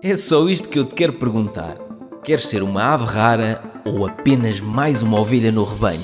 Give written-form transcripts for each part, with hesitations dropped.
É só isto que eu te quero perguntar. Queres ser uma ave rara ou apenas mais uma ovelha no rebanho?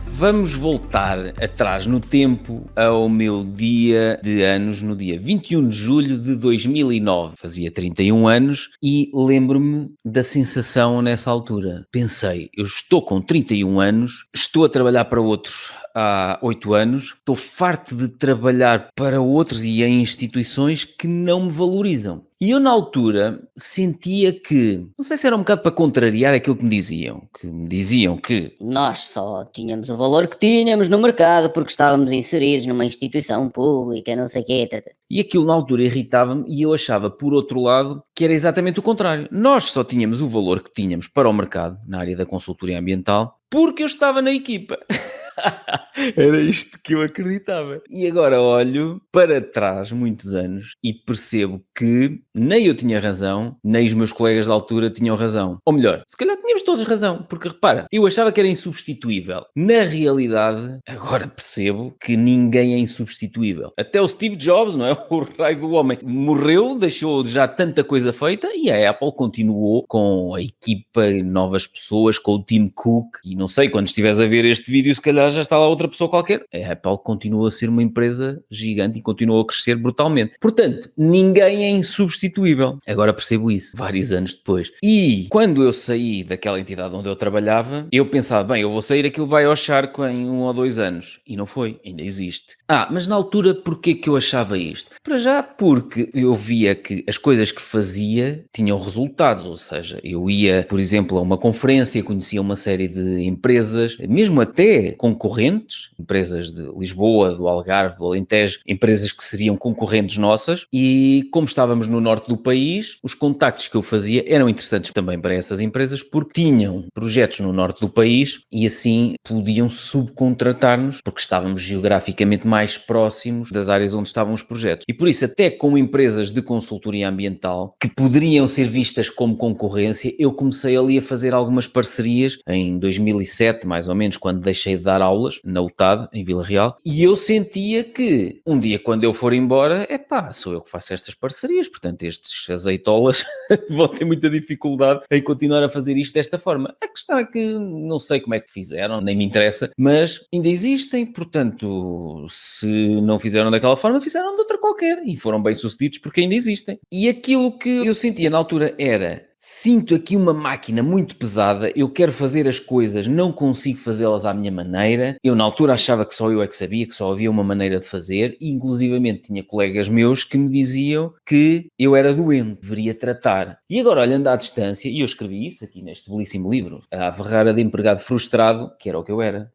Vamos voltar atrás no tempo ao meu dia de anos, no dia 21 de julho de 2009. Fazia 31 anos e lembro-me da sensação nessa altura. Pensei, eu estou com 31 anos, estou a trabalhar para outros há 8 anos, estou farto de trabalhar para outros e em instituições que não me valorizam. E eu, na altura, sentia que, não sei se era um bocado para contrariar aquilo que me diziam que Nós só tínhamos o valor que tínhamos no mercado porque estávamos inseridos numa instituição pública, não sei o quê. E aquilo na altura irritava-me e eu achava, por outro lado, que era exatamente o contrário. Nós só tínhamos o valor que tínhamos para o mercado, na área da consultoria ambiental, porque eu estava na equipa. Era isto que eu acreditava. E agora olho para trás muitos anos e percebo que nem eu tinha razão, nem os meus colegas da altura tinham razão. Ou melhor, se calhar tínhamos todos razão, porque repara, eu achava que era insubstituível. Na realidade, agora percebo que ninguém é insubstituível. Até o Steve Jobs, não é? O raio do homem, morreu, deixou já tanta coisa feita e a Apple continuou com a equipa, novas pessoas, com o Tim Cook. E não sei, quando estiveres a ver este vídeo, se calhar já está lá outra pessoa qualquer. A Apple continua a ser uma empresa gigante e continua a crescer brutalmente. Portanto, ninguém é insubstituível. Agora percebo isso, vários anos depois. E quando eu saí daquela entidade onde eu trabalhava, eu pensava, bem, eu vou sair, aquilo vai ao charco em 1 ou 2 anos. E não foi, ainda existe. Mas na altura, porquê que eu achava isto? Para já, porque eu via que as coisas que fazia tinham resultados, ou seja, eu ia, por exemplo, a uma conferência, conhecia uma série de empresas, mesmo até concorrentes, empresas de Lisboa, do Algarve, do Alentejo, empresas que seriam concorrentes nossas, e como estávamos no norte do país, os contactos que eu fazia eram interessantes também para essas empresas, porque tinham projetos no norte do país e assim podiam subcontratar-nos, porque estávamos geograficamente mais próximos das áreas onde estavam os projetos. E por isso, até com empresas de consultoria ambiental, que poderiam ser vistas como concorrência, eu comecei ali a fazer algumas parcerias em 2007, mais ou menos, quando deixei de dar aulas na UTAD, em Vila Real, e eu sentia que um dia, quando eu for embora, sou eu que faço estas parcerias, portanto, estes azeitolas vão ter muita dificuldade em continuar a fazer isto desta forma. A questão é que não sei como é que fizeram, nem me interessa, mas ainda existem, portanto, se não fizeram daquela forma, fizeram de outra qualquer, e foram bem-sucedidos porque ainda existem. E aquilo que eu sentia na altura era: sinto aqui uma máquina muito pesada, eu quero fazer as coisas, não consigo fazê-las à minha maneira. Eu na altura achava que só eu é que sabia, que só havia uma maneira de fazer, e inclusivamente tinha colegas meus que me diziam que eu era doente, deveria tratar. E agora, olhando à distância, e eu escrevi isso aqui neste belíssimo livro, A Ave Rara de Empregado Frustrado, que era o que eu era.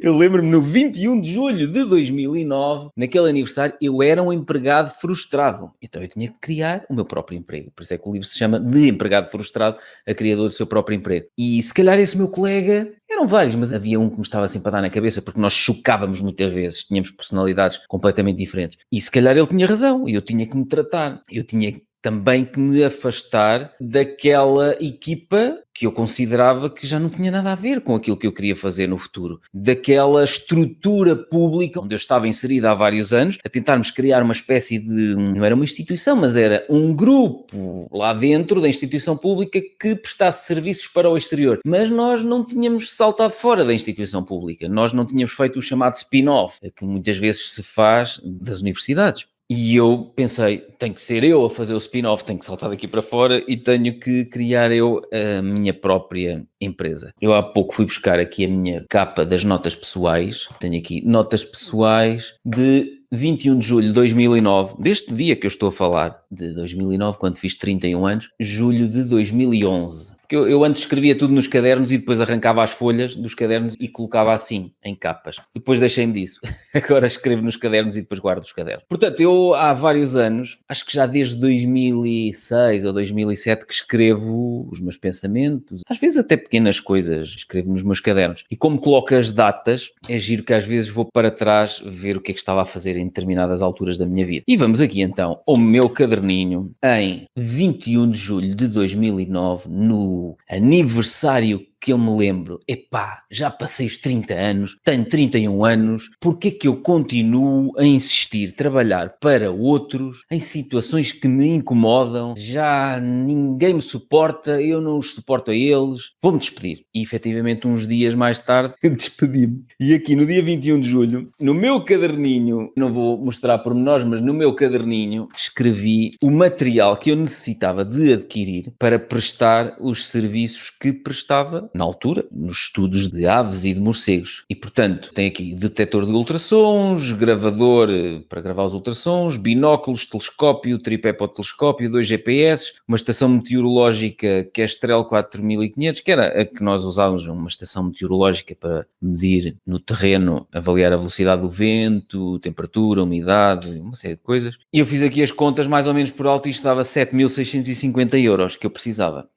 Eu lembro-me, no 21 de julho de 2009, naquele aniversário, eu era um empregado frustrado. Então eu tinha que criar o meu próprio emprego. Por isso é que o livro se chama De Empregado Frustrado a Criador do Seu Próprio Emprego. E se calhar esse meu colega, eram vários, mas havia um que me estava sempre a dar na cabeça, porque nós chocávamos muitas vezes, tínhamos personalidades completamente diferentes. E se calhar ele tinha razão, eu tinha que me tratar, eu tinha também que me afastar daquela equipa que eu considerava que já não tinha nada a ver com aquilo que eu queria fazer no futuro. Daquela estrutura pública onde eu estava inserido há vários anos, a tentarmos criar uma espécie de... não era uma instituição, mas era um grupo lá dentro da instituição pública que prestasse serviços para o exterior. Mas nós não tínhamos saltado fora da instituição pública. Nós não tínhamos feito o chamado spin-off, que muitas vezes se faz das universidades. E eu pensei, tem que ser eu a fazer o spin-off, tenho que saltar daqui para fora e tenho que criar eu a minha própria empresa. Eu há pouco fui buscar aqui a minha capa das notas pessoais. Tenho aqui notas pessoais de 21 de julho de 2009, deste dia que eu estou a falar, de 2009, quando fiz 31 anos, julho de 2011. Porque eu antes escrevia tudo nos cadernos e depois arrancava as folhas dos cadernos e colocava assim, em capas. Depois deixei-me disso. Agora escrevo nos cadernos e depois guardo os cadernos. Portanto, eu há vários anos, acho que já desde 2006 ou 2007 que escrevo os meus pensamentos, às vezes até pequenas coisas, escrevo nos meus cadernos. E como coloco as datas, é giro que às vezes vou para trás ver o que é que estava a fazer em determinadas alturas da minha vida. E vamos aqui então ao meu caderninho em 21 de julho de 2009, no aniversário que eu me lembro, epá, já passei os 30 anos, tenho 31 anos, porque é que eu continuo a insistir, trabalhar para outros, em situações que me incomodam, já ninguém me suporta, eu não os suporto a eles, vou-me despedir. E efetivamente uns dias mais tarde, despedi-me. E aqui no dia 21 de julho, no meu caderninho, não vou mostrar pormenores, mas no meu caderninho, escrevi o material que eu necessitava de adquirir para prestar os serviços que prestava na altura, nos estudos de aves e de morcegos. E, portanto, tem aqui detector de ultrassons, gravador para gravar os ultrassons, binóculos, telescópio, tripé para o telescópio, 2 GPS, uma estação meteorológica que é Estrel 4500, que era a que nós usávamos, uma estação meteorológica para medir no terreno, avaliar a velocidade do vento, temperatura, umidade, uma série de coisas. E eu fiz aqui as contas mais ou menos por alto e isto dava 7.650 euros que eu precisava.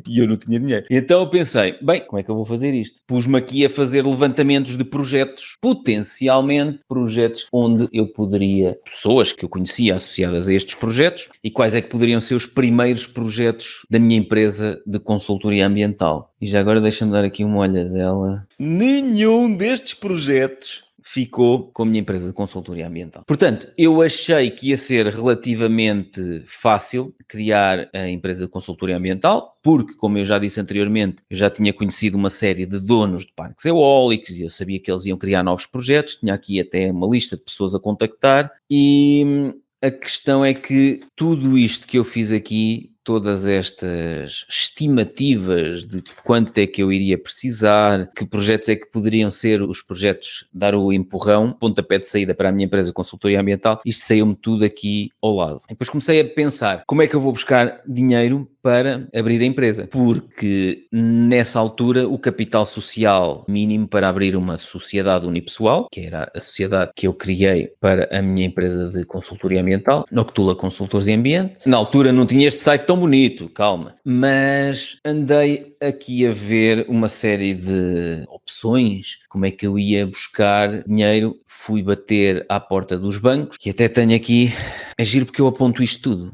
E eu não tinha dinheiro. Então eu pensei, bem, como é que eu vou fazer isto? Pus-me aqui a fazer levantamentos de projetos, potencialmente projetos onde eu poderia, pessoas que eu conhecia associadas a estes projetos, e quais é que poderiam ser os primeiros projetos da minha empresa de consultoria ambiental. E já agora deixa-me dar aqui uma olhadela. Nenhum destes projetos ficou com a minha empresa de consultoria ambiental. Portanto, eu achei que ia ser relativamente fácil criar a empresa de consultoria ambiental, porque, como eu já disse anteriormente, eu já tinha conhecido uma série de donos de parques eólicos e eu sabia que eles iam criar novos projetos, tinha aqui até uma lista de pessoas a contactar e a questão é que tudo isto que eu fiz aqui, todas estas estimativas de quanto é que eu iria precisar, que projetos é que poderiam ser os projetos, dar o empurrão, pontapé de saída para a minha empresa de consultoria ambiental, isto saiu-me tudo aqui ao lado. E depois comecei a pensar, como é que eu vou buscar dinheiro para abrir a empresa? Porque nessa altura o capital social mínimo para abrir uma sociedade unipessoal, que era a sociedade que eu criei para a minha empresa de consultoria ambiental, Noctula Consultores e Ambiente, na altura não tinha este site tão bonito, calma, mas andei aqui a ver uma série de opções, como é que eu ia buscar dinheiro, fui bater à porta dos bancos, que até tenho aqui, é giro porque eu aponto isto tudo.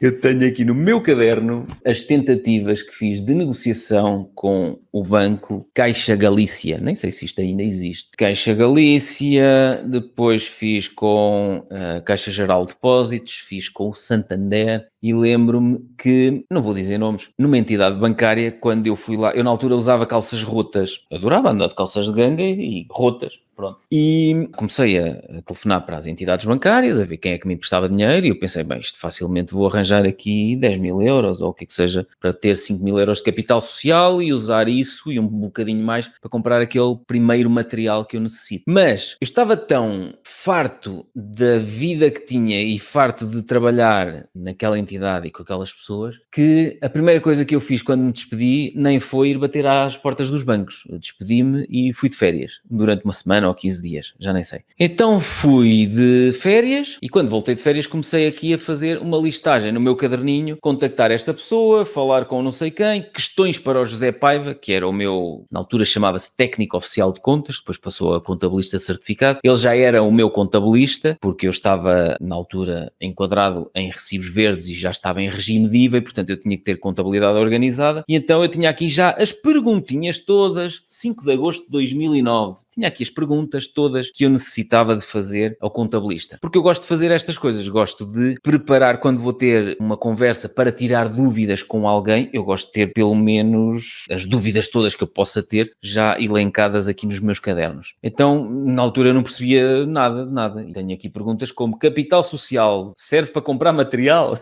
Eu tenho aqui no meu caderno as tentativas que fiz de negociação com o banco Caixa Galícia, nem sei se isto ainda existe. Caixa Galícia, depois fiz com a Caixa Geral de Depósitos, fiz com o Santander e lembro-me que, não vou dizer nomes, numa entidade bancária, quando eu fui lá, eu na altura usava calças rotas, adorava andar de calças de ganga e rotas. Pronto. E comecei a telefonar para as entidades bancárias, a ver quem é que me emprestava dinheiro, e eu pensei, bem, isto facilmente vou arranjar aqui 10 mil euros, ou o que seja, para ter 5 mil euros de capital social e usar isso e um bocadinho mais para comprar aquele primeiro material que eu necessito. Mas eu estava tão farto da vida que tinha e farto de trabalhar naquela entidade e com aquelas pessoas, que a primeira coisa que eu fiz quando me despedi nem foi ir bater às portas dos bancos. Eu despedi-me e fui de férias durante uma semana ou 15 dias, já nem sei. Então fui de férias e quando voltei de férias comecei aqui a fazer uma listagem no meu caderninho, contactar esta pessoa, falar com não sei quem, questões para o José Paiva, que era o meu, na altura chamava-se técnico oficial de contas, depois passou a contabilista certificado. Ele já era o meu contabilista, porque eu estava na altura enquadrado em recibos verdes e já estava em regime de IVA, e portanto eu tinha que ter contabilidade organizada, e então eu tinha aqui já as perguntinhas todas, 5 de agosto de 2009. Tinha aqui as perguntas todas que eu necessitava de fazer ao contabilista. Porque eu gosto de fazer estas coisas, gosto de preparar quando vou ter uma conversa para tirar dúvidas com alguém, eu gosto de ter pelo menos as dúvidas todas que eu possa ter já elencadas aqui nos meus cadernos. Então, na altura eu não percebia nada, nada. E tenho aqui perguntas como: capital social serve para comprar material?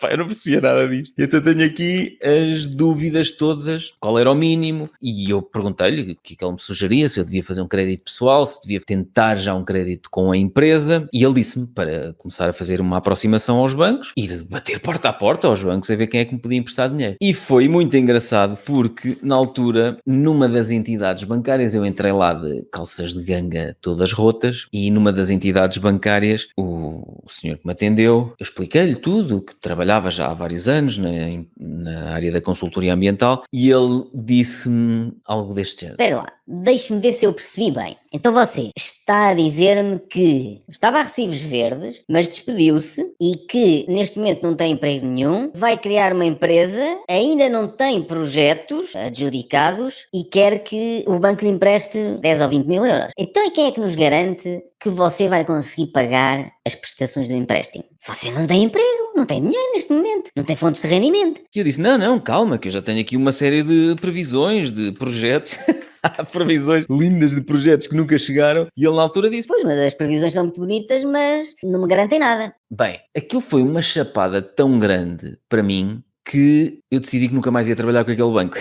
Pá, eu não percebia nada disto. Então tenho aqui as dúvidas todas, qual era o mínimo, e eu perguntei-lhe o que é que ele me sugeria, se eu devia fazer um crédito pessoal, se devia tentar já um crédito com a empresa, e ele disse-me para começar a fazer uma aproximação aos bancos e bater porta a porta aos bancos a ver quem é que me podia emprestar dinheiro. E foi muito engraçado porque, na altura, numa das entidades bancárias, eu entrei lá de calças de ganga todas rotas, e numa das entidades bancárias, o senhor que me atendeu, eu expliquei-lhe tudo, que trabalhava já há vários anos na área da consultoria ambiental, e ele disse-me algo deste género. Espera lá, deixe-me ver se eu percebi bem. Então você está a dizer-me que estava a recibos verdes, mas despediu-se e que neste momento não tem emprego nenhum, vai criar uma empresa, ainda não tem projetos adjudicados e quer que o banco lhe empreste 10 ou 20 mil euros. Então e quem é que nos garante que você vai conseguir pagar as prestações do empréstimo? Se você não tem emprego, não tem dinheiro neste momento, não tem fontes de rendimento. E eu disse, não, calma, que eu já tenho aqui uma série de previsões, de projetos. Há previsões lindas de projetos que nunca chegaram. E ele na altura disse, Pois, mas as previsões são muito bonitas, mas não me garantem nada. bem, aquilo foi uma chapada tão grande para mim que eu decidi que nunca mais ia trabalhar com aquele banco.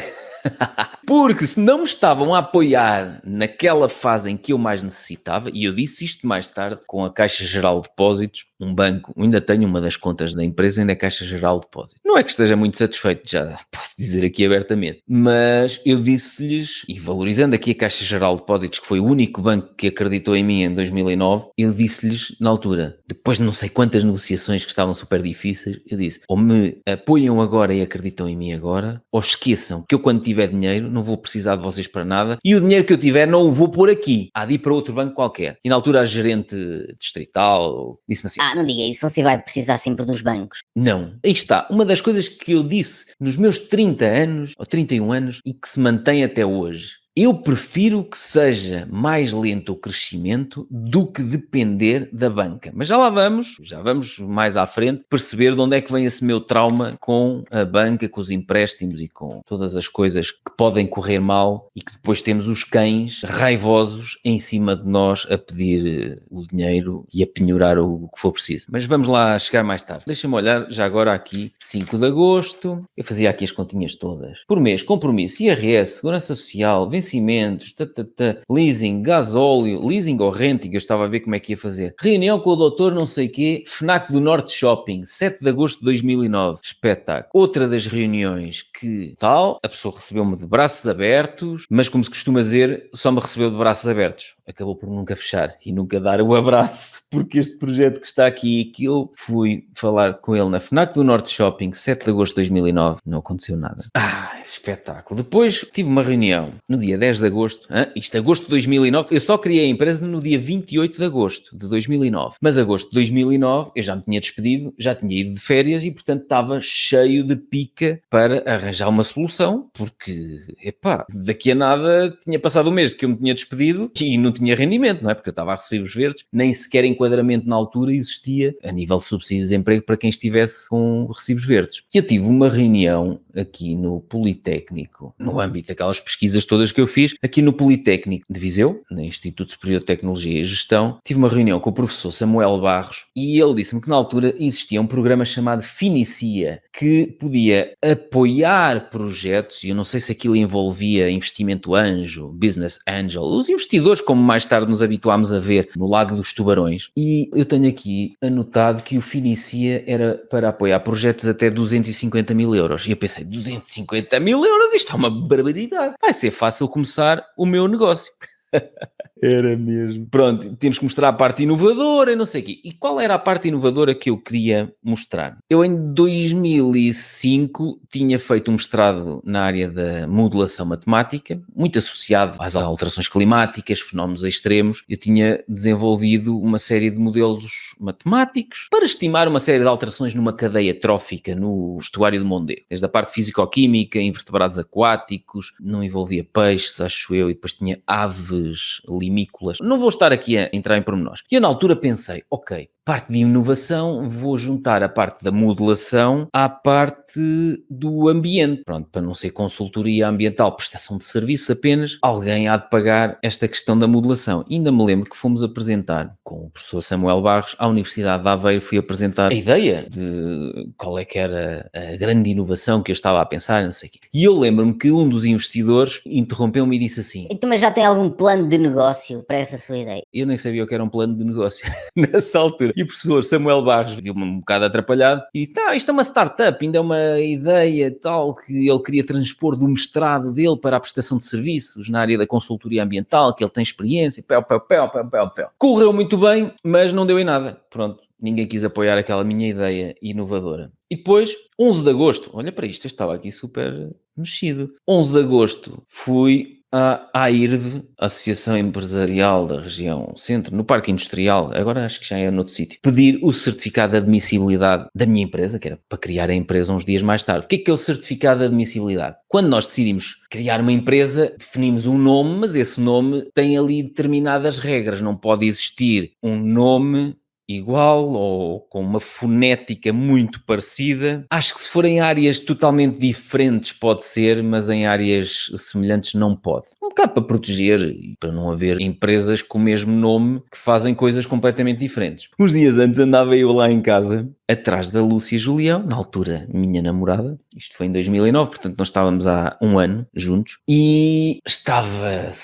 Porque se não me estavam a apoiar naquela fase em que eu mais necessitava, e eu disse isto mais tarde com a Caixa Geral de Depósitos, um banco, ainda tenho uma das contas da empresa, ainda é Caixa Geral de Depósitos. Não é que esteja muito satisfeito, já posso dizer aqui abertamente, mas eu disse-lhes, e valorizando aqui a Caixa Geral de Depósitos, que foi o único banco que acreditou em mim em 2009, eu disse-lhes na altura, depois de não sei quantas negociações que estavam super difíceis, eu disse, ou me apoiam agora e acreditam em mim agora, ou esqueçam que eu quando tiver dinheiro não vou precisar de vocês para nada e o dinheiro que eu tiver não o vou pôr aqui, há de ir para outro banco qualquer. E na altura a gerente distrital disse-me assim, Não diga isso, você vai precisar sempre dos bancos. não. Aí está, uma das coisas que eu disse nos meus 30 anos, ou 31 anos, e que se mantém até hoje. Eu prefiro que seja mais lento o crescimento do que depender da banca. Mas já vamos mais à frente perceber de onde é que vem esse meu trauma com a banca, com os empréstimos e com todas as coisas que podem correr mal e que depois temos os cães raivosos em cima de nós a pedir o dinheiro e a penhorar o que for preciso. Mas vamos lá chegar mais tarde. Deixa-me olhar já agora aqui, 5 de agosto, eu fazia aqui as continhas todas. Por mês, compromisso, IRS, Segurança Social, vencimentos, leasing, gasóleo, leasing ou renting, eu estava a ver como é que ia fazer. Reunião com o doutor não sei quê, FNAC do Norte Shopping, 7 de agosto de 2009. Espetáculo. Outra das reuniões que tal, a pessoa recebeu-me de braços abertos, mas como se costuma dizer, só me recebeu de braços abertos. Acabou por nunca fechar e nunca dar o abraço, porque este projeto que está aqui, que eu fui falar com ele na FNAC do Norte Shopping, 7 de agosto de 2009, não aconteceu nada. Espetáculo. Depois tive uma reunião no dia 10 de agosto, isto é agosto de 2009, eu só criei a empresa no dia 28 de agosto de 2009, mas agosto de 2009 eu já me tinha despedido, já tinha ido de férias e portanto estava cheio de pica para arranjar uma solução, porque, daqui a nada tinha passado o mês que eu me tinha despedido e não tinha rendimento, não é? Porque eu estava a recibos verdes, nem sequer enquadramento na altura existia a nível de subsídio de desemprego para quem estivesse com recibos verdes. E eu tive uma reunião aqui no Politécnico, no âmbito daquelas pesquisas todas que eu fiz, aqui no Politécnico de Viseu, no Instituto Superior de Tecnologia e Gestão, tive uma reunião com o professor Samuel Barros e ele disse-me que na altura existia um programa chamado Finicia, que podia apoiar projetos, e eu não sei se aquilo envolvia investimento anjo, business angel, os investidores como mais tarde nos habituámos a ver no Lago dos Tubarões, e eu tenho aqui anotado que o Finicia era para apoiar projetos até 250 mil euros, e eu pensei, 250 mil euros? Isto é uma barbaridade, vai ser fácil começar o meu negócio. Era mesmo. Pronto, temos que mostrar a parte inovadora e não sei o quê. E qual era a parte inovadora que eu queria mostrar? Eu em 2005 tinha feito um mestrado na área da modelação matemática, muito associado às alterações climáticas, fenómenos extremos. Eu tinha desenvolvido uma série de modelos matemáticos para estimar uma série de alterações numa cadeia trófica no estuário do Mondego. Desde a parte físico-química, invertebrados aquáticos, não envolvia peixes, acho eu, e depois tinha aves limícolas. Não vou estar aqui a entrar em pormenores. E eu na altura pensei, ok, parte de inovação, vou juntar a parte da modelação à parte do ambiente. Pronto, para não ser consultoria ambiental, prestação de serviço apenas, alguém há de pagar esta questão da modelação. E ainda me lembro que fomos apresentar com o professor Samuel Barros à Universidade de Aveiro, fui apresentar a ideia de qual é que era a grande inovação que eu estava a pensar, não sei o quê. E eu lembro-me que um dos investidores interrompeu-me e disse assim... Então, mas já tem algum plano de negócio para essa sua ideia? Eu nem sabia o que era um plano de negócio nessa altura. E o professor Samuel Barros viu-me um bocado atrapalhado e disse, isto é uma startup, ainda é uma ideia tal que ele queria transpor do mestrado dele para a prestação de serviços na área da consultoria ambiental, que ele tem experiência, pel. Correu muito bem, mas não deu em nada. Pronto, ninguém quis apoiar aquela minha ideia inovadora. E depois, 11 de agosto, olha para isto, eu estava aqui super mexido. 11 de agosto fui a AIRD, Associação Empresarial da Região Centro, no Parque Industrial, agora acho que já é noutro sítio, pedir o certificado de admissibilidade da minha empresa, que era para criar a empresa uns dias mais tarde. O que é o certificado de admissibilidade? Quando nós decidimos criar uma empresa, definimos um nome, mas esse nome tem ali determinadas regras. Não pode existir um nome igual ou com uma fonética muito parecida. Acho que se for em áreas totalmente diferentes pode ser, mas em áreas semelhantes não pode. Um bocado para proteger e para não haver empresas com o mesmo nome que fazem coisas completamente diferentes. Uns dias antes andava eu lá em casa, atrás da Lúcia Julião, na altura minha namorada, isto foi em 2009, portanto nós estávamos há um ano juntos, e estava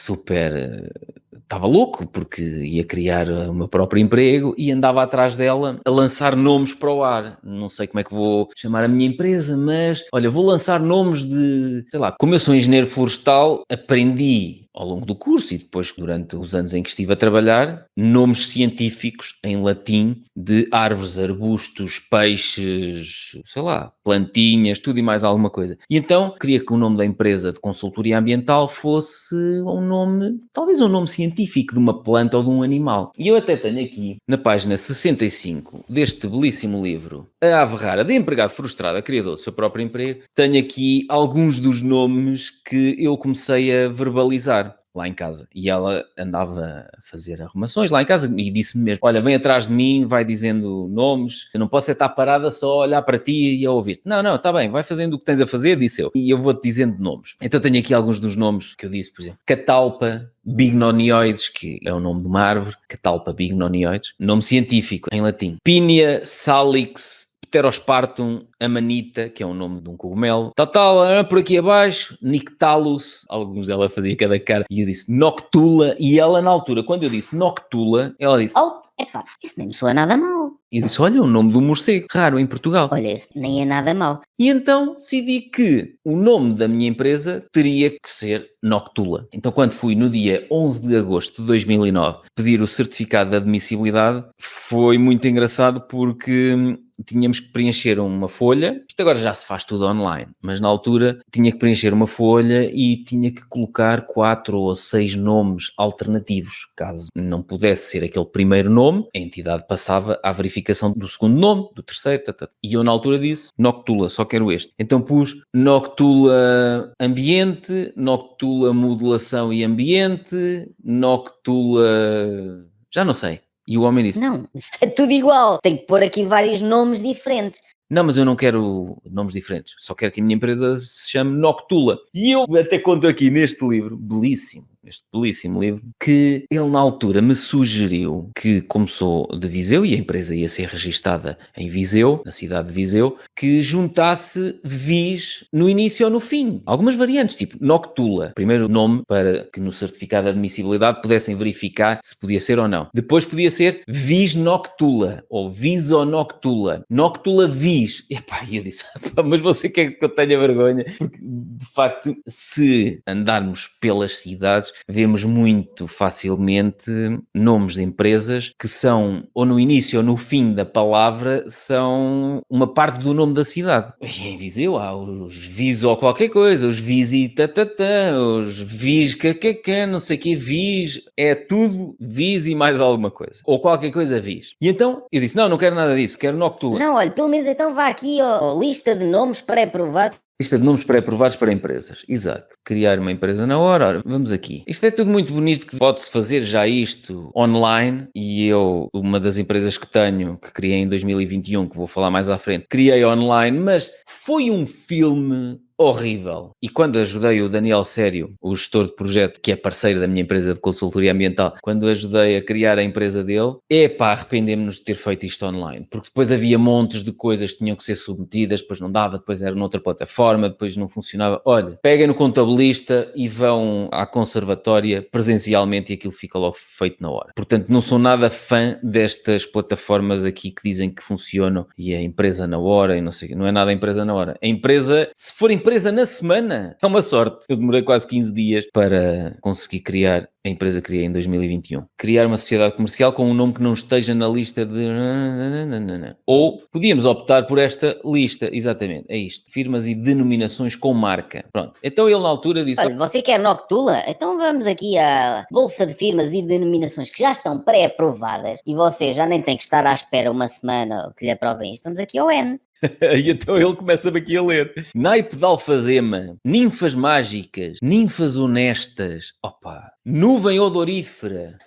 louco, porque ia criar o meu próprio emprego e andava atrás dela a lançar nomes para o ar. Não sei como é que vou chamar a minha empresa, mas, olha, vou lançar nomes de, sei lá, como eu sou engenheiro florestal, aprendi ao longo do curso e depois durante os anos em que estive a trabalhar, nomes científicos em latim de árvores, arbustos, peixes, sei lá, plantinhas, tudo e mais alguma coisa. E então queria que o nome da empresa de consultoria ambiental fosse um nome, talvez um nome científico de uma planta ou de um animal. E eu até tenho aqui, na página 65 deste belíssimo livro, A Ave Rara de Empregado Frustrado, criador do seu próprio emprego, tenho aqui alguns dos nomes que eu comecei a verbalizar lá em casa. E ela andava a fazer arrumações lá em casa e disse-me mesmo, olha, vem atrás de mim, vai dizendo nomes, eu não posso estar parada só a olhar para ti e a ouvir-te. Não, está bem, vai fazendo o que tens a fazer, disse eu. E eu vou-te dizendo nomes. Então tenho aqui alguns dos nomes que eu disse, por exemplo, Catalpa bignonioides, que é o nome de uma árvore, Catalpa bignonioides, nome científico em latim. Pinea salix Pterospartum amanita, que é o nome de um cogumelo. Por aqui abaixo, Nyctalus, alguns dela fazia cada cara, e eu disse Noctula, e ela na altura, quando eu disse Noctula, ela disse... Epá, isso nem me soa nada mal. E eu disse, olha, o nome do morcego, raro em Portugal. Olha, isso nem é nada mal. E então decidi que o nome da minha empresa teria que ser Noctula. Então quando fui no dia 11 de agosto de 2009 pedir o certificado de admissibilidade, foi muito engraçado porque tínhamos que preencher uma folha, isto agora já se faz tudo online, mas na altura tinha que preencher uma folha e tinha que colocar 4 ou 6 nomes alternativos. Caso não pudesse ser aquele primeiro nome, a entidade passava à verificação do segundo nome, do terceiro, e eu na altura disse Noctula, só quero este. Então pus Noctula Ambiente, Noctula Modulação e Ambiente, Noctula... já não sei. E o homem disse... Não, isto é tudo igual. Tem que pôr aqui vários nomes diferentes. Não, mas eu não quero nomes diferentes. Só quero que a minha empresa se chame Noctula. E eu até conto aqui neste livro, belíssimo, este belíssimo livro, que ele na altura me sugeriu que, como sou de Viseu e a empresa ia ser registada em Viseu, na cidade de Viseu, que juntasse vis no início ou no fim. Algumas variantes, tipo Noctula, primeiro nome para que no certificado de admissibilidade pudessem verificar se podia ser ou não. Depois podia ser Vis Noctula ou Visonoctula. Noctula Vis. Epá, e eu disse, mas você quer que eu tenha vergonha? Porque, de facto, se andarmos pelas cidades, vemos muito facilmente nomes de empresas que são, ou no início ou no fim da palavra, são uma parte do nome da cidade. E em Viseu há os Vis ou qualquer coisa, os Visi tatatã, os Vis kkk, não sei o que, Vis, é tudo Vis e mais alguma coisa. Ou qualquer coisa Vis. E então eu disse, não quero nada disso, quero Noctula. Não, olha, pelo menos então vá aqui à lista de nomes pré-aprovados. Lista de nomes pré-aprovados para empresas. Exato. Criar uma empresa na hora. Ora, vamos aqui. Isto é tudo muito bonito, que pode-se fazer já isto online, e eu, uma das empresas que tenho, que criei em 2021, que vou falar mais à frente, criei online, mas foi um filme horrível. E quando ajudei o Daniel Sério, o gestor de projeto, que é parceiro da minha empresa de consultoria ambiental, quando ajudei a criar a empresa dele, arrependemos-nos de ter feito isto online, porque depois havia montes de coisas que tinham que ser submetidas, depois não dava, depois era noutra plataforma, depois não funcionava. Olha, peguem no contabilista e vão à conservatória presencialmente e aquilo fica logo feito na hora. Portanto, não sou nada fã destas plataformas aqui que dizem que funcionam e a empresa na hora e não sei o quê. Não é nada a empresa na hora. A empresa, se for empresa na semana, é uma sorte. Eu demorei quase 15 dias para conseguir criar a empresa que criei em 2021. Criar uma sociedade comercial com um nome que não esteja na lista de... Ou podíamos optar por esta lista, exatamente, é isto. Firmas e denominações com marca. Pronto. Então ele na altura disse... Olha, você quer Noctula? Então vamos aqui à Bolsa de Firmas e Denominações que já estão pré-aprovadas e você já nem tem que estar à espera uma semana que lhe aprovem isto. Estamos aqui ao N. E então ele começa-me aqui a ler. Naipe de alfazema, ninfas mágicas, ninfas honestas, opa, nuvem odorífera.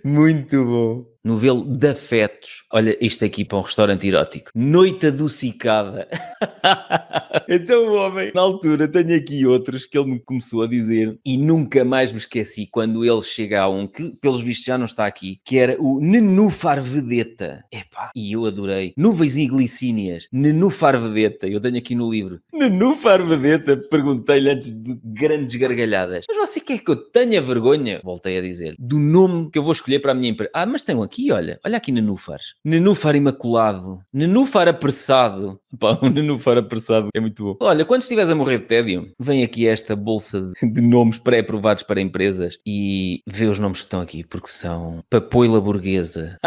Muito bom. Novelo de afetos. Olha, isto aqui para um restaurante erótico. Noite adocicada. Então o homem, na altura, tenho aqui outros que ele me começou a dizer e nunca mais me esqueci quando ele chega a um que, pelos vistos, já não está aqui, que era o Nenúfar Vedeta. Epá, e eu adorei. Nuvens e glicínias. Nenúfar Vedeta. Eu tenho aqui no livro. Nenúfar Vedeta. Perguntei-lhe antes de grandes gargalhadas. Mas você quer que eu tenha vergonha? Voltei a dizer. Do nome que eu vou escolher para a minha empresa. Ah, mas tem um aqui, olha. Olha aqui Nenúfares. Nenúfar Imaculado. Nenúfar Apressado. Pá, o Nenúfar Apressado é muito bom. Olha, quando estiveres a morrer de tédio, vem aqui esta bolsa de nomes pré-aprovados para empresas e vê os nomes que estão aqui, porque são Papoila Burguesa.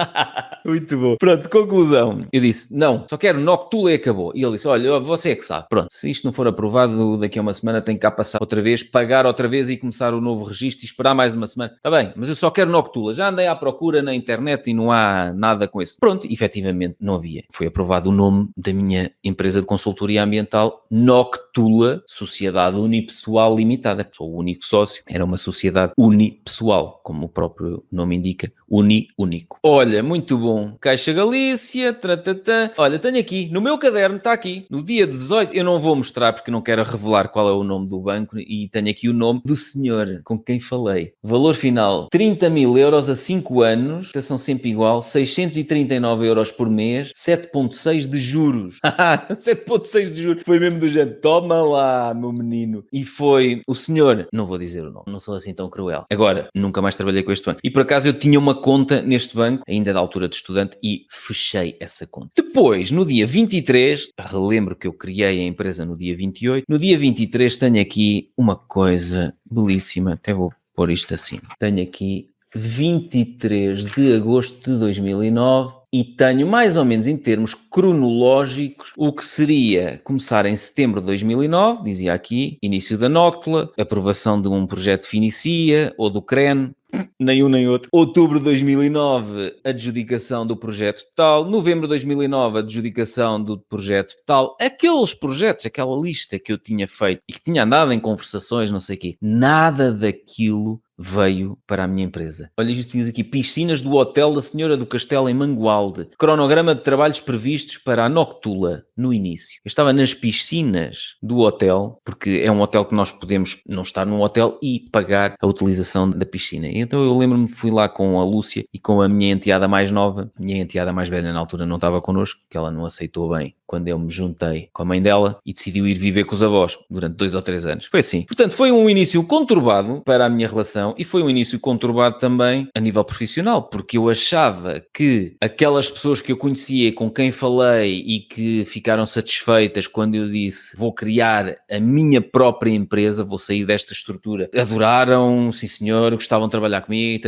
Muito bom. Pronto, conclusão. Eu disse, não, só quero Noctula e acabou. E ele disse, olha, você é que sabe. Pronto, se isto não for aprovado, daqui a uma semana tem que cá passar outra vez, pagar outra vez e começar o novo registro e esperar mais uma semana. Está bem, mas eu só quero Noctula. Já andei à procura na internet e não há nada com isso. Pronto, efetivamente não havia. Foi aprovado o nome da minha empresa de consultoria ambiental, Noctula, Sociedade Unipessoal Limitada. Sou o único sócio. Era uma sociedade unipessoal, como o próprio nome indica, único. Olha, muito bom. Caixa Galícia, tratatá. Olha, tenho aqui, no meu caderno, está aqui, no dia 18, eu não vou mostrar porque não quero revelar qual é o nome do banco e tenho aqui o nome do senhor com quem falei. Valor final, 30.000 euros a 5 anos, estação sempre igual, 639 euros por mês, 7.6 de juros. 7.6 de juros. Foi mesmo do género, toma lá, meu menino. E foi o senhor, não vou dizer o nome, não sou assim tão cruel. Agora, nunca mais trabalhei com este banco. E por acaso eu tinha uma conta neste banco, ainda da altura de estudante, e fechei essa conta. Depois, no dia 23, relembro que eu criei a empresa no dia 28, no dia 23 tenho aqui uma coisa belíssima, até vou pôr isto assim. Tenho aqui 23 de agosto de 2009 e tenho mais ou menos em termos cronológicos o que seria começar em setembro de 2009, dizia aqui, início da Noctula, aprovação de um projeto de Finicia ou do CREN, nem um nem outro. Outubro de 2009, adjudicação do projeto tal. Novembro de 2009, adjudicação do projeto tal. Aqueles projetos, aquela lista que eu tinha feito e que tinha andado em conversações, não sei o quê, nada daquilo veio para a minha empresa. Olha, isto diz aqui, piscinas do Hotel da Senhora do Castelo em Mangualde. Cronograma de trabalhos previstos para a Noctula, no início. Eu estava nas piscinas do hotel, porque é um hotel que nós podemos não estar num hotel e pagar a utilização da piscina. Então eu lembro-me, fui lá com a Lúcia e com a minha enteada mais nova. A minha enteada mais velha na altura não estava connosco, que ela não aceitou bem quando eu me juntei com a mãe dela e decidiu ir viver com os avós durante 2 ou 3 anos. Foi assim. Portanto, foi um início conturbado para a minha relação e foi um início conturbado também a nível profissional, porque eu achava que aquelas pessoas que eu conhecia e com quem falei e que ficaram satisfeitas quando eu disse vou criar a minha própria empresa, vou sair desta estrutura, adoraram, sim senhor, gostavam de trabalhar comigo,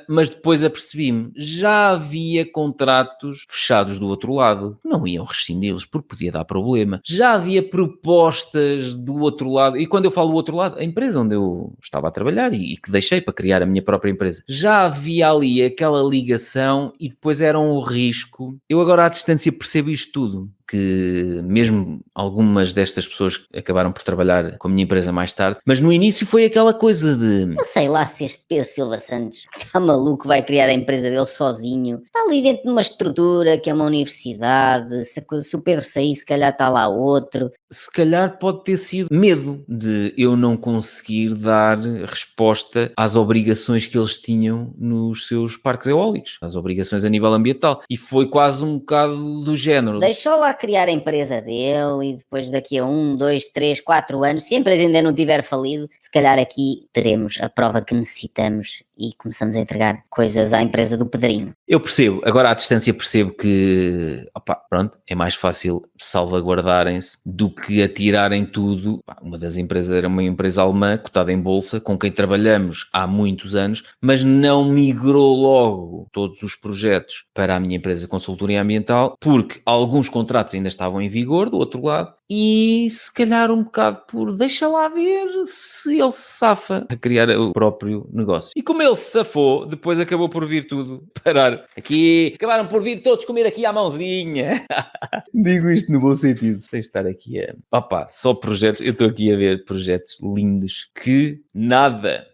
mas depois apercebi-me, já havia contratos fechados do outro lado, não iam rescindi-los porque podia dar problema, já havia propostas do outro lado, e quando eu falo do outro lado, a empresa onde eu estava a trabalhar e que deixei para criar a minha própria empresa, já havia ali aquela ligação e depois era um risco. Eu agora à distância percebo isto tudo, que mesmo algumas destas pessoas acabaram por trabalhar com a minha empresa mais tarde, mas no início foi aquela coisa de... Eu sei lá se este Pedro Silva Santos, que está maluco, vai criar a empresa dele sozinho. Está ali dentro de uma estrutura que é uma universidade, se o Pedro sair, se calhar está lá outro. Se calhar pode ter sido medo de eu não conseguir dar resposta às obrigações que eles tinham nos seus parques eólicos, às obrigações a nível ambiental. E foi quase um bocado do género. Deixou lá criar a empresa dele e depois daqui a 1, 2, 3, 4 anos, se a empresa ainda não tiver falido, se calhar aqui teremos a prova que necessitamos e começamos a entregar coisas à empresa do Pedrinho. Eu percebo, agora à distância percebo que, pronto, é mais fácil salvaguardarem-se do que atirarem tudo. Uma das empresas era uma empresa alemã, cotada em bolsa, com quem trabalhamos há muitos anos, mas não migrou logo todos os projetos para a minha empresa de consultoria ambiental, porque alguns contratos ainda estavam em vigor, do outro lado, e se calhar um bocado por deixa lá ver se ele se safa a criar o próprio negócio. E como ele se safou, depois acabou por vir tudo parar aqui. Acabaram por vir todos comer aqui à mãozinha. Digo isto no bom sentido, sem estar aqui só projetos. Eu estou aqui a ver projetos lindos que nada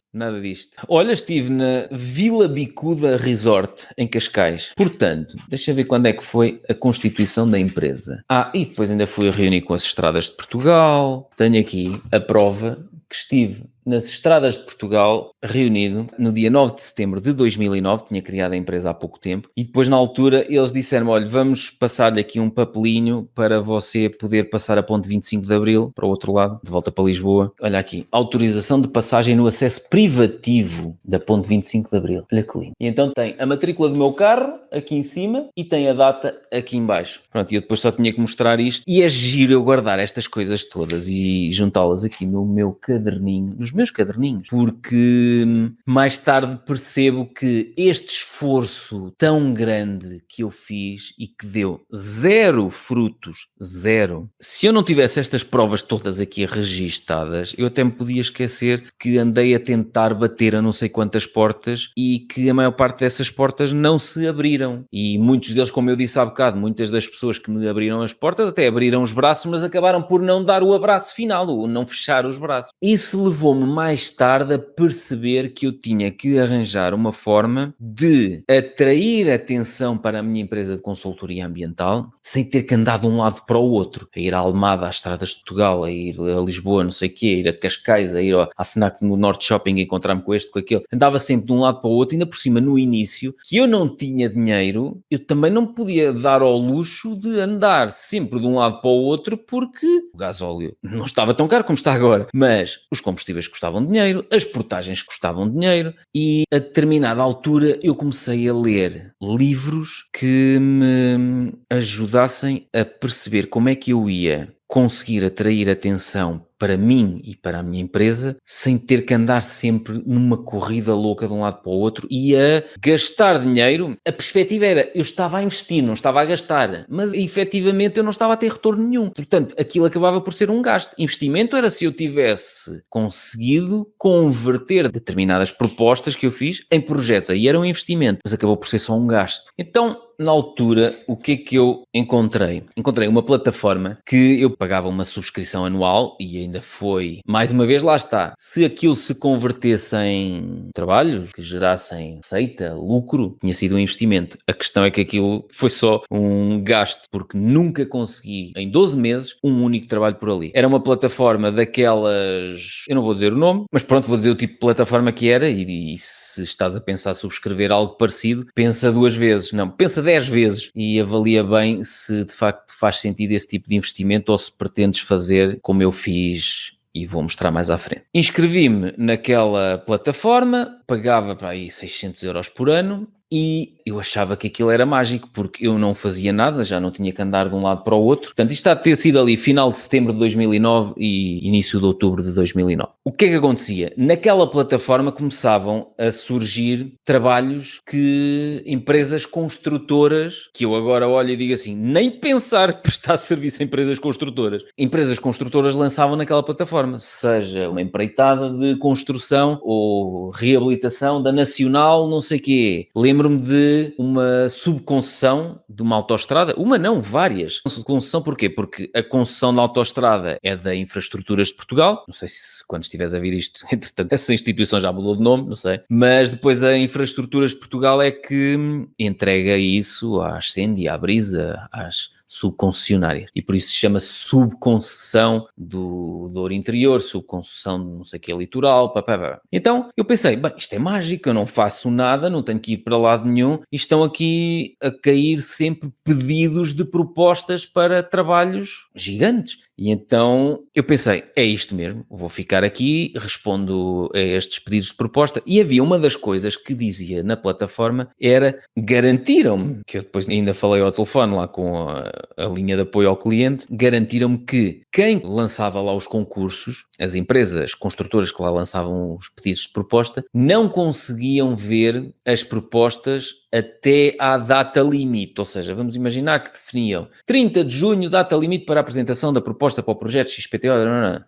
disto. Olha, estive na Vila Bicuda Resort, em Cascais. Portanto, deixa eu ver quando é que foi a constituição da empresa. E depois ainda fui a reunir com as Estradas de Portugal. Tenho aqui a prova que estive nas Estradas de Portugal, reunido no dia 9 de setembro de 2009, tinha criado a empresa há pouco tempo, e depois na altura eles disseram-me, olha, vamos passar-lhe aqui um papelinho para você poder passar a ponte 25 de Abril, para o outro lado, de volta para Lisboa. Olha aqui, autorização de passagem no acesso privativo da ponte 25 de Abril. Olha que lindo. E então tem a matrícula do meu carro, aqui em cima, e tem a data aqui em baixo. Pronto, e eu depois só tinha que mostrar isto, e é giro eu guardar estas coisas todas e juntá-las aqui no meu caderninho, nos meus caderninhos, porque mais tarde percebo que este esforço tão grande que eu fiz e que deu zero frutos, zero. Se eu não tivesse estas provas todas aqui registadas, eu até me podia esquecer que andei a tentar bater a não sei quantas portas e que a maior parte dessas portas não se abriram. E muitos deles, como eu disse há bocado, muitas das pessoas que me abriram as portas até abriram os braços, mas acabaram por não dar o abraço final, ou não fechar os braços. Isso levou-me mais tarde a perceber que eu tinha que arranjar uma forma de atrair atenção para a minha empresa de consultoria ambiental sem ter que andar de um lado para o outro, a ir à Almada, às Estradas de Portugal, a ir a Lisboa, não sei o quê, a ir a Cascais, a ir à FNAC no Norte Shopping, a encontrar-me com este, com aquele. Andava sempre de um lado para o outro, ainda por cima no início, que eu não tinha dinheiro, eu também não podia dar ao luxo de andar sempre de um lado para o outro porque o gasóleo não estava tão caro como está agora, mas os combustíveis custavam dinheiro, as portagens custavam dinheiro e a determinada altura eu comecei a ler livros que me ajudassem a perceber como é que eu ia conseguir atrair atenção para mim e para a minha empresa, sem ter que andar sempre numa corrida louca de um lado para o outro e a gastar dinheiro. A perspectiva era, eu estava a investir, não estava a gastar, mas efetivamente eu não estava a ter retorno nenhum. Portanto, aquilo acabava por ser um gasto. Investimento era se eu tivesse conseguido converter determinadas propostas que eu fiz em projetos. Aí era um investimento, mas acabou por ser só um gasto. Então, na altura, o que é que eu encontrei? Encontrei uma plataforma que eu pagava uma subscrição anual e ainda foi, mais uma vez, lá está. Se aquilo se convertesse em trabalhos que gerassem receita, lucro, tinha sido um investimento. A questão é que aquilo foi só um gasto, porque nunca consegui, em 12 meses, um único trabalho por ali. Era uma plataforma daquelas, eu não vou dizer o nome, mas pronto, vou dizer o tipo de plataforma que era e se estás a pensar subscrever algo parecido, pensa 2 vezes, não, pensa 10 vezes e avalia bem se de facto faz sentido esse tipo de investimento ou se pretendes fazer como eu fiz e vou mostrar mais à frente. Inscrevi-me naquela plataforma, pagava para aí 600 euros por ano e eu achava que aquilo era mágico porque eu não fazia nada, já não tinha que andar de um lado para o outro. Portanto, isto está a ter sido ali final de setembro de 2009 e início de outubro de 2009. O que é que acontecia? Naquela plataforma começavam a surgir trabalhos que empresas construtoras, que eu agora olho e digo assim, nem pensar prestar serviço a empresas construtoras. Empresas construtoras lançavam naquela plataforma, seja uma empreitada de construção ou reabilitação da Nacional, não sei o quê. Lembro-me de uma subconcessão de uma autoestrada, uma não, várias. Subconcessão porquê? Porque a concessão da autoestrada é da Infraestruturas de Portugal, não sei se quando estiveres a ver isto, entretanto, essa instituição já mudou de nome, não sei, mas depois a Infraestruturas de Portugal é que entrega isso à Ascendi, à Brisa, às subconcessionárias. E por isso se chama subconcessão do Douro Interior, subconcessão de não sei o que é litoral, papapá. Então eu pensei, bem, isto é mágico, eu não faço nada, não tenho que ir para lado nenhum e estão aqui a cair sempre pedidos de propostas para trabalhos gigantes. E então eu pensei, é isto mesmo, vou ficar aqui, respondo a estes pedidos de proposta. E havia uma das coisas que dizia na plataforma, era, garantiram-me, que eu depois ainda falei ao telefone lá com a linha de apoio ao cliente, garantiram-me que quem lançava lá os concursos, as empresas construtoras que lá lançavam os pedidos de proposta, não conseguiam ver as propostas até à data limite, ou seja, vamos imaginar que definiam 30 de junho, data limite para a apresentação da proposta para o projeto XPTO,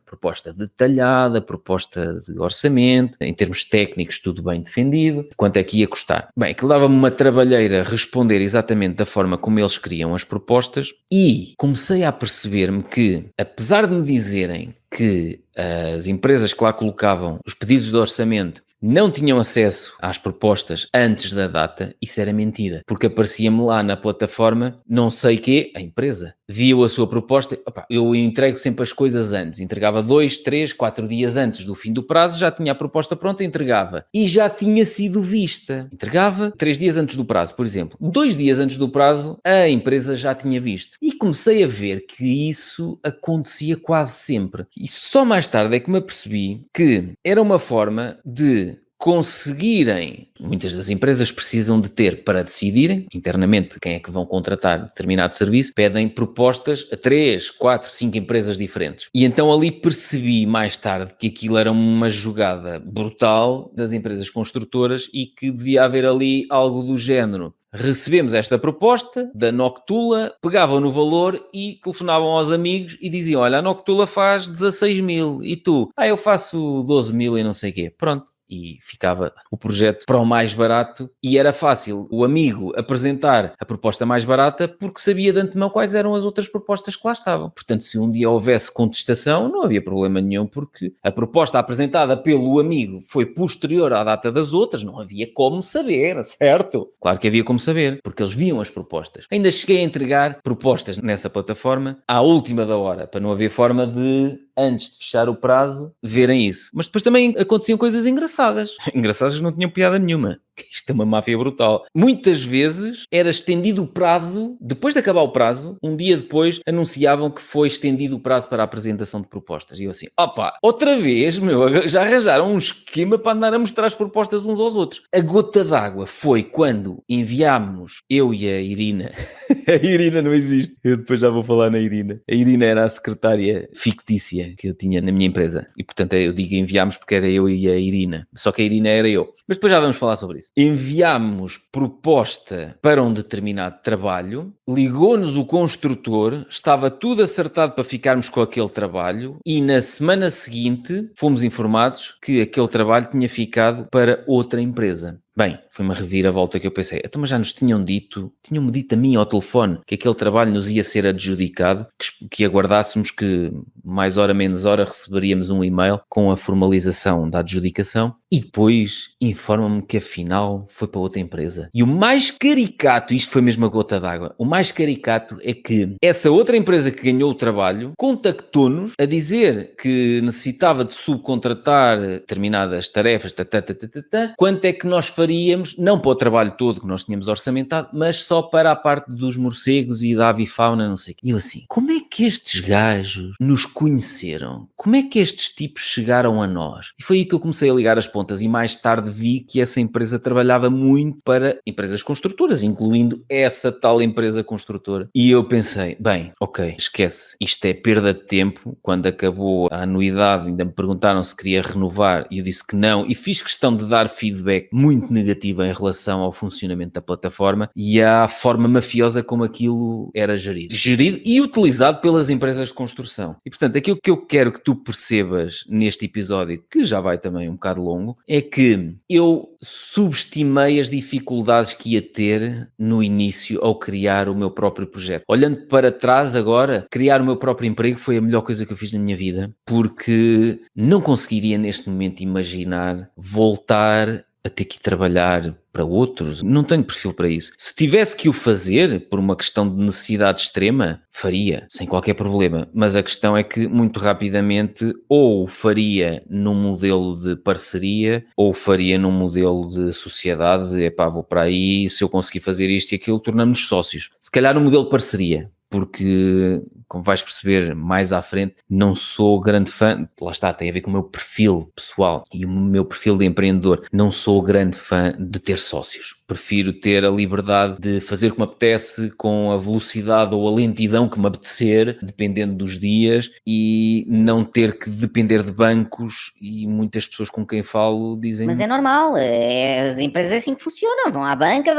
proposta detalhada, proposta de orçamento, em termos técnicos tudo bem defendido, quanto é que ia custar. Bem, aquilo dava-me uma trabalheira responder exatamente da forma como eles queriam as propostas e comecei a perceber-me que, apesar de me dizerem que as empresas que lá colocavam os pedidos de orçamento não tinham acesso às propostas antes da data, isso era mentira, porque aparecia-me lá na plataforma, não sei quê, a empresa viu a sua proposta, opa, eu entrego sempre as coisas antes, entregava 2, 3, 4 dias antes do fim do prazo, já tinha a proposta pronta, entregava, e já tinha sido vista, entregava 3 dias antes do prazo, por exemplo, 2 dias antes do prazo, a empresa já tinha visto, e comecei a ver que isso acontecia quase sempre, e só mais tarde é que me apercebi que era uma forma de conseguirem, muitas das empresas precisam de ter para decidirem internamente quem é que vão contratar determinado serviço, pedem propostas a 3, 4, 5 empresas diferentes. E então ali percebi mais tarde que aquilo era uma jogada brutal das empresas construtoras e que devia haver ali algo do género. Recebemos esta proposta da Noctula, pegavam no valor e telefonavam aos amigos e diziam, olha, a Noctula faz 16 mil e tu? Eu faço 12 mil e não sei o quê. Pronto. E ficava o projeto para o mais barato e era fácil o amigo apresentar a proposta mais barata porque sabia de antemão quais eram as outras propostas que lá estavam. Portanto, se um dia houvesse contestação, não havia problema nenhum porque a proposta apresentada pelo amigo foi posterior à data das outras, não havia como saber, certo? Claro que havia como saber, porque eles viam as propostas. Ainda cheguei a entregar propostas nessa plataforma à última da hora, para não haver forma de, antes de fechar o prazo, verem isso. Mas depois também aconteciam coisas engraçadas que não tinham piada nenhuma. Isto é uma máfia brutal. Muitas vezes era estendido o prazo, depois de acabar o prazo, um dia depois anunciavam que foi estendido o prazo para a apresentação de propostas. E eu assim, opa, outra vez, já arranjaram um esquema para andar a mostrar as propostas uns aos outros. A gota d'água foi quando enviámos, eu e a Irina, a Irina não existe, eu depois já vou falar na Irina. A Irina era a secretária fictícia que eu tinha na minha empresa. E portanto eu digo enviámos porque era eu e a Irina. Só que a Irina era eu. Mas depois já vamos falar sobre isso. Enviámos proposta para um determinado trabalho, ligou-nos o construtor, estava tudo acertado para ficarmos com aquele trabalho e na semana seguinte fomos informados que aquele trabalho tinha ficado para outra empresa. Bem, foi uma reviravolta que eu pensei, então mas já nos tinham-me dito a mim ao telefone que aquele trabalho nos ia ser adjudicado, que aguardássemos que mais hora menos hora receberíamos um e-mail com a formalização da adjudicação e depois informam-me que afinal foi para outra empresa. E o mais caricato, isto foi mesmo a gota d'água, o mais caricato é que essa outra empresa que ganhou o trabalho contactou-nos a dizer que necessitava de subcontratar determinadas tarefas, quanto é que nós faríamos, não para o trabalho todo que nós tínhamos orçamentado, mas só para a parte dos morcegos e da avifauna, não sei o quê. E eu assim, como é que estes gajos nos conheceram? Como é que estes tipos chegaram a nós? E foi aí que eu comecei a ligar as pontas e mais tarde vi que essa empresa trabalhava muito para empresas construtoras, incluindo essa tal empresa construtora. E eu pensei, bem, ok, esquece, isto é perda de tempo. Quando acabou a anuidade ainda me perguntaram se queria renovar e eu disse que não e fiz questão de dar feedback muito negativa em relação ao funcionamento da plataforma e à forma mafiosa como aquilo era gerido e utilizado pelas empresas de construção. E portanto, aquilo que eu quero que tu percebas neste episódio, que já vai também um bocado longo, é que eu subestimei as dificuldades que ia ter no início ao criar o meu próprio projeto. Olhando para trás agora, criar o meu próprio emprego foi a melhor coisa que eu fiz na minha vida, porque não conseguiria neste momento imaginar voltar a ter que ir trabalhar para outros. Não tenho perfil para isso. Se tivesse que o fazer por uma questão de necessidade extrema, faria, sem qualquer problema. Mas a questão é que muito rapidamente ou faria num modelo de parceria ou faria num modelo de sociedade. Epá, vou para aí, se eu conseguir fazer isto e aquilo, tornamos-nos sócios. Se calhar num modelo de parceria. Porque, como vais perceber mais à frente, não sou grande fã, lá está, tem a ver com o meu perfil pessoal e o meu perfil de empreendedor. Não sou grande fã de ter sócios. Prefiro ter a liberdade de fazer o que me apetece, com a velocidade ou a lentidão que me apetecer, dependendo dos dias, e não ter que depender de bancos. E muitas pessoas com quem falo dizem... Mas é normal, as empresas é assim que funcionam, vão à banca,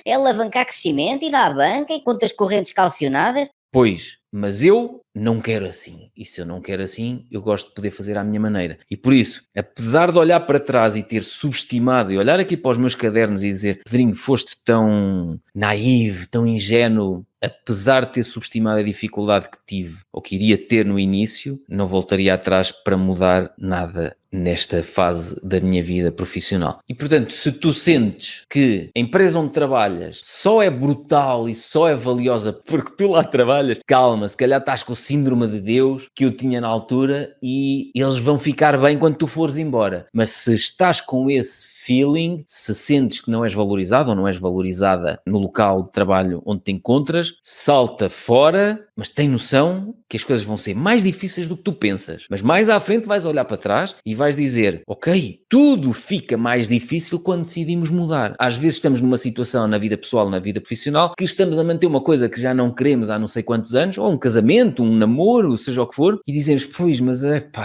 é alavancar crescimento, ir à banca e contas correntes calcionadas. Pois, mas eu não quero assim. E se eu não quero assim, eu gosto de poder fazer à minha maneira. E por isso, apesar de olhar para trás e ter subestimado e olhar aqui para os meus cadernos e dizer: Pedrinho, foste tão naive, tão ingênuo, apesar de ter subestimado a dificuldade que tive ou que iria ter no início, não voltaria atrás para mudar nada nesta fase da minha vida profissional. E portanto, se tu sentes que a empresa onde trabalhas só é brutal e só é valiosa porque tu lá trabalhas, calma, se calhar estás com o síndrome de Deus que eu tinha na altura e eles vão ficar bem quando tu fores embora. Mas se estás com esse feeling, se sentes que não és valorizado ou não és valorizada no local de trabalho onde te encontras, salta fora, mas tem noção que as coisas vão ser mais difíceis do que tu pensas. Mas mais à frente vais olhar para trás e vais dizer: ok, tudo fica mais difícil quando decidimos mudar. Às vezes estamos numa situação na vida pessoal, na vida profissional, que estamos a manter uma coisa que já não queremos há não sei quantos anos, ou um casamento, um namoro, seja o que for, e dizemos: pois, mas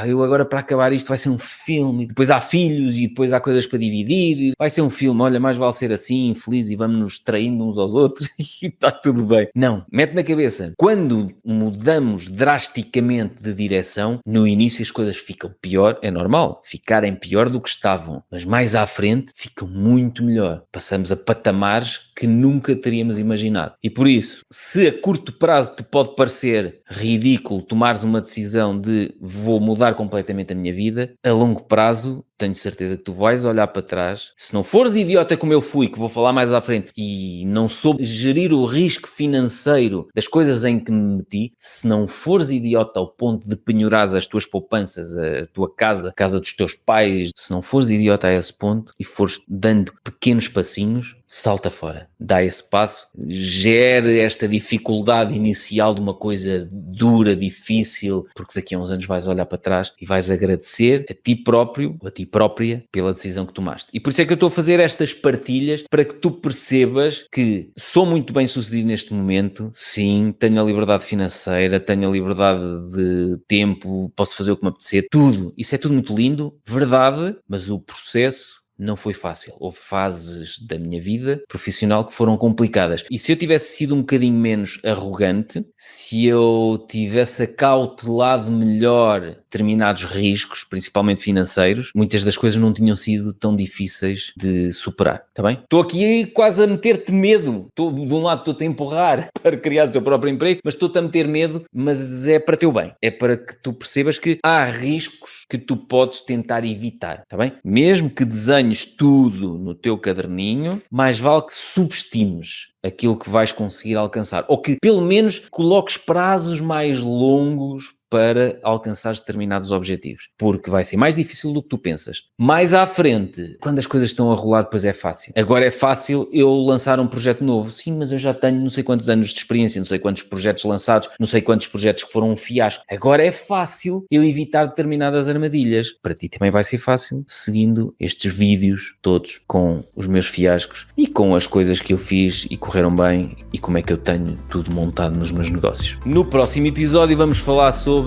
eu agora para acabar isto vai ser um filme, depois há filhos e depois há coisas para dividir, vai ser um filme, olha, mais vale ser assim, infeliz e vamos nos traindo uns aos outros e está tudo bem. Não, mete na cabeça, quando mudamos drasticamente de direção, no início as coisas ficam pior, é normal, ficarem pior do que estavam, mas mais à frente ficam muito melhor. Passamos a patamares que nunca teríamos imaginado. E por isso, se a curto prazo te pode parecer ridículo tomares uma decisão de vou mudar completamente a minha vida, a longo prazo tenho certeza que tu vais olhar para trás. Se não fores idiota como eu fui, que vou falar mais à frente, e não soube gerir o risco financeiro das coisas em que me meti, se não fores idiota ao ponto de penhorares as tuas poupanças, a tua casa, a casa dos teus pais, se não fores idiota a esse ponto e fores dando pequenos passinhos, salta fora, dá esse passo, gere esta dificuldade inicial de uma coisa dura, difícil, porque daqui a uns anos vais olhar para trás e vais agradecer a ti próprio, a ti própria, pela decisão que tomaste. E por isso é que eu estou a fazer estas partilhas, para que tu percebas que sou muito bem sucedido neste momento, sim, tenho a liberdade financeira, tenho a liberdade de tempo, posso fazer o que me apetecer, tudo, isso é tudo muito lindo, verdade, mas o processo não foi fácil. Houve fases da minha vida profissional que foram complicadas. E se eu tivesse sido um bocadinho menos arrogante, se eu tivesse acautelado melhor determinados riscos, principalmente financeiros, muitas das coisas não tinham sido tão difíceis de superar. Está bem? Estou aqui quase a meter-te medo. De um lado estou-te a empurrar para criar o teu próprio emprego, mas estou-te a meter medo, mas é para teu bem. É para que tu percebas que há riscos que tu podes tentar evitar. Está bem? Mesmo que desenhes tudo no teu caderninho, mais vale que subestimes aquilo que vais conseguir alcançar, ou que pelo menos coloques prazos mais longos para alcançar determinados objetivos, porque vai ser mais difícil do que tu pensas. Mais à frente, quando as coisas estão a rolar, depois é fácil. Agora é fácil eu lançar um projeto novo. Sim, mas eu já tenho não sei quantos anos de experiência, não sei quantos projetos lançados, não sei quantos projetos que foram um fiasco. Agora é fácil eu evitar determinadas armadilhas. Para ti também vai ser fácil, seguindo estes vídeos todos com os meus fiascos e com as coisas que eu fiz e correram bem e como é que eu tenho tudo montado nos meus negócios. No próximo episódio vamos falar sobre...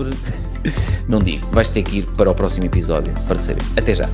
Não digo, vais ter que ir para o próximo episódio para saber. Até já!